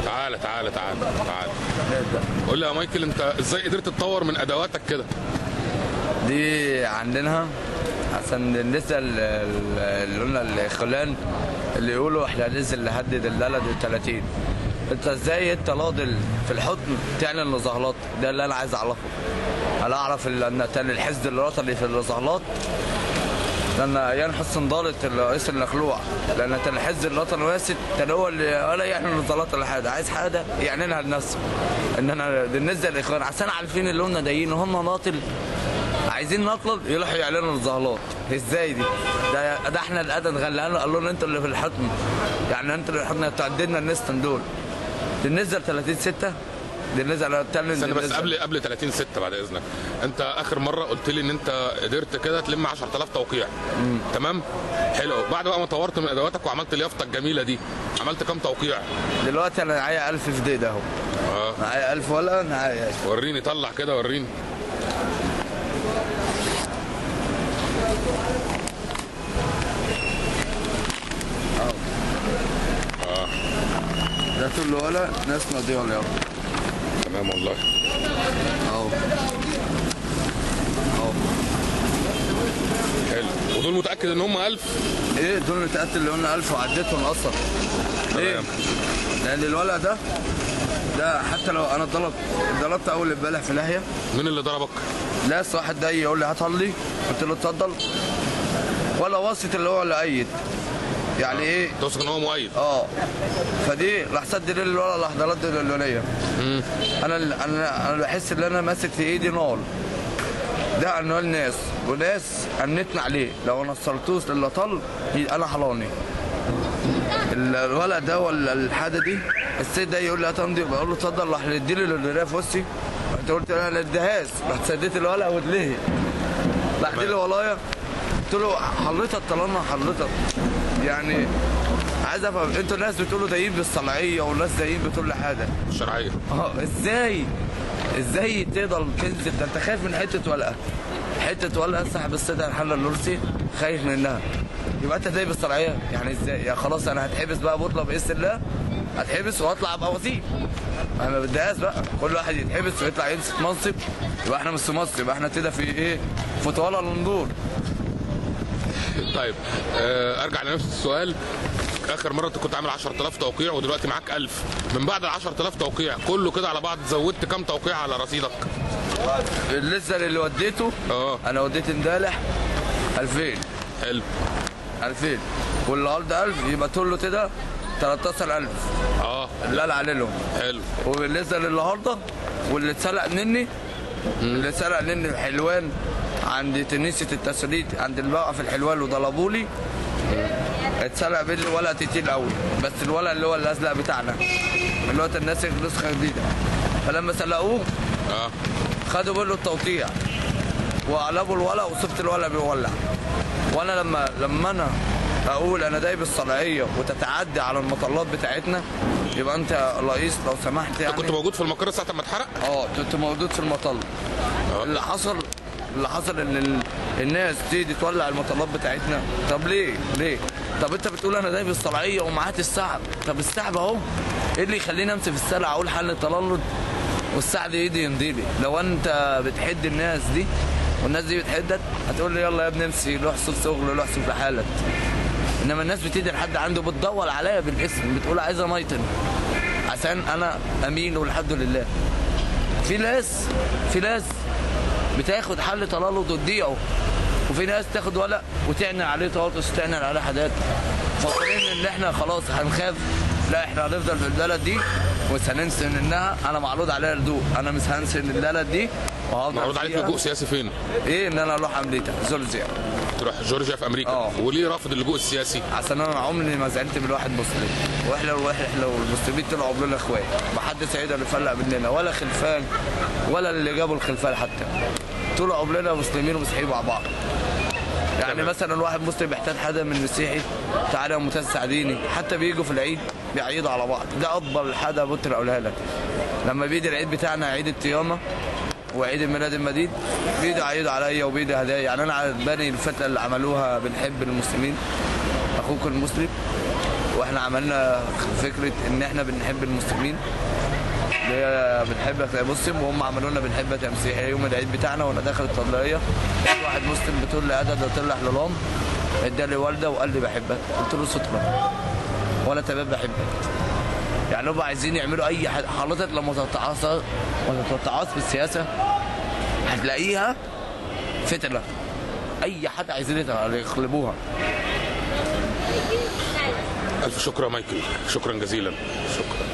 تعالى تعالى تعالى تعالى. قول لي يا مايكل، انت ازاي قدرت تطور من ادواتك كده؟ دي عندنا عشان النساء اللي قلنا الخلان اللي يقولوا احنا هننزل نهدد البلد ال30. انت ازاي انت ناضل في الحكم تعلن نظاهرات؟ ده اللي انا عايز اعرفه. انا اعرف ان كان الحزب الوطني في النظاهرات لان ايام حسن ضالت الرئيس المخلوع، لان كان الحزب الوطني واسد كان هو اللي ولا يعمل نظاهرات ولا حاجه، عايز حاجه يعلنها لنفسه. اننا بالنسبه للاخوان عشان عارفين اللي هم دايين وهم ناطل عايزين نطلب يروحوا يعلنوا نظاهرات. ازاي دي؟ ده احنا الادن غلقانه قالوا لنا انتوا اللي في الحكم، يعني انتوا اللي الحكم تعدلنا الناس دول. ننزل 30/6 ننزل استنى بس قبل 30/6 بعد اذنك. انت اخر مره قلت لي ان انت قدرت كده تلم 10,000 توقيع. تمام؟ حلو. بعد بقى ما طورت من ادواتك وعملت اليافطه الجميله دي، عملت كام توقيع؟ دلوقتي انا معايا 1000 في دقيقه اهو. معايا 1000 ولا معايا. وريني، طلع كده وريني. ده كله ولا ناس ناضيه ولا يابا. تمام والله. اهو حلو. ودول متاكد ان هم 1000؟ ايه دول متاكد ان هم 1000 وعديتهم اصلا. ليه؟ لان الولد ده حتى لو انا ضربت اول امبارح في ناحيه. مين اللي ضربك؟ ناس واحد ده يقول لي هاتلي، قلت له اتفضل. ولا واسط اللي هو اللي ايد. يعني ايه؟ توصف ان هو مؤيد. فدي راح سد لي الولد الاحضانات الاولانيه. انا بحس ان انا ماسك في ايدي نار. ده عنوان ناس وناس امنتنا عليه، لو نصرتوش للي طل انا حراني. الولد ده ولا الحاجه دي السيد ده يقول لي هتمضي، بقول له اتفضل. راح يديلي اللي في وشي، رحت قلت له انا اديهاش، رحت سديت الولد ودليه. راح دي لي ورايا، قلت له حضرتك طالما حضرتك يعني عايز افهم، انتوا الناس بتقولوا دايين بالصناعيه والناس دايين بتقول حاجه الشرعيه. ازاي تقدر تنزل؟ ده انت خايف من حته ورقه صاحب السيده الحله النورسي خايف منها، يبقى انت دايب بالصناعيه يعني ازاي؟ يا خلاص انا هتحبس بقى بطلب باذن الله، هتحبس واطلع ابقى وزير. انا ما بديهاش بقى كل واحد يتحبس ويطلع يمسك منصب، يبقى احنا مش في مصر، يبقى احنا كده في ايه؟ في طوال النضور. طيب ارجع لنفس السؤال. اخر مره انت كنت عامل 10,000 توقيع ودلوقتي معاك 1000. من بعد ال 10,000 توقيع كله كده على بعض زودت كام توقيع على رصيدك؟ لسه اللي وديته انا وديت امبارح 2000. حلو. 2000 والنهارده 1000، يبقى كله كده 13,000. اللي قال عليهم. حلو. وبالنسبه للنهارده واللي اتسرق مني، اللي اتسرق مني في حلوان عند تنسة التسريد عند الموقف الحلوان وضربوا لي، اتسرق مني ولد كتير قوي، بس الولد اللي هو الازرق بتاعنا اللي هو الناس نسخه جديده، فلما سرقوه خدوا منه التوقيع وقلبوا الولد وصفت الولد بيولع. وانا لما انا اقول انا دايب الصناعيه وتتعدي على المطلات بتاعتنا، يبقى انت رئيس لو سمحت يعني. انت كنت موجود في المقر ساعه ما اتحرق؟ كنت موجود في المطل. اللي حصل ان الناس تيجي تولع المطلات بتاعتنا. طب ليه؟ طب انت بتقول انا دايب الصناعيه ومعاك السعب، طب السعب اهو، ايه اللي يخليني امسك في السلع اقول حل التلالد والسعد ايدي يمضيلي؟ لو انت بتحد الناس دي والناس دي بتحدك هتقول لي يلا يا ابني امسي روح شوف شغل روح شوف لحالك. انما الناس بتيجي لحد عنده بتدور عليا بالاسم، بتقول عايزه مايتن عشان انا امين والحمد لله. في ناس بتاخد حل تلالد وتضيعه، وفي ناس تاخد ورق وتعنن عليه طاطس وتعنن عليه حاجات، فاكرين ان احنا خلاص هنخاف. لا، احنا هنفضل في البلد دي ومش هننسى انها انا معروض عليها لجوء، انا مش هنسى ان البلد دي وهفضل. معروض عليك لجوء سياسي فين؟ ايه ان انا اروح امريكا جورجيا. تروح جورجيا في امريكا؟ وليه رافض اللجوء السياسي؟ عشان انا عمري ما زعلت من واحد مسلم، واحنا والمسلمين طلعوا عمرنا اخوات، ما حدش هيقدر يفرق بيننا ولا خلفان ولا اللي جابوا الخلفان حتى. طول عمرنا مسلمين ومسيحيين مع بعض. يعني مثلا واحد مسلم بيحتاج حدا من مسيحي، تعالى يا متساعديني، حتى بيجوا في العيد بيعيدوا على بعض. ده اكبر حدا ممكن اقولها لك. لما بيجي العيد بتاعنا عيد القيامه وعيد الميلاد المجيد بيجوا يعيدوا عليا وبيجوا هدايا. يعني انا عجباني الفتره اللي عملوها بنحب المسلمين اخوك المسلم، واحنا عملنا فكره ان احنا بنحب المسلمين، اللي هي بنحبك يا مسلم، وهم عملوا لنا بنحبك يا مسيحي. يوم العيد بتاعنا وانا داخل الطبليه واحد مسلم بتقول لي ادى ده طلع حلال، ادى لي والده وقال لي بحبك، قلت له شكرا وانا تمام بحبك. يعني هم عايزين يعملوا اي حاجه. حضرتك لما تتعاص بالسياسه هتلاقيها فتنه، اي حد عايزين يخلبوها. الف شكر يا مايكل، شكرا جزيلا، شكرا.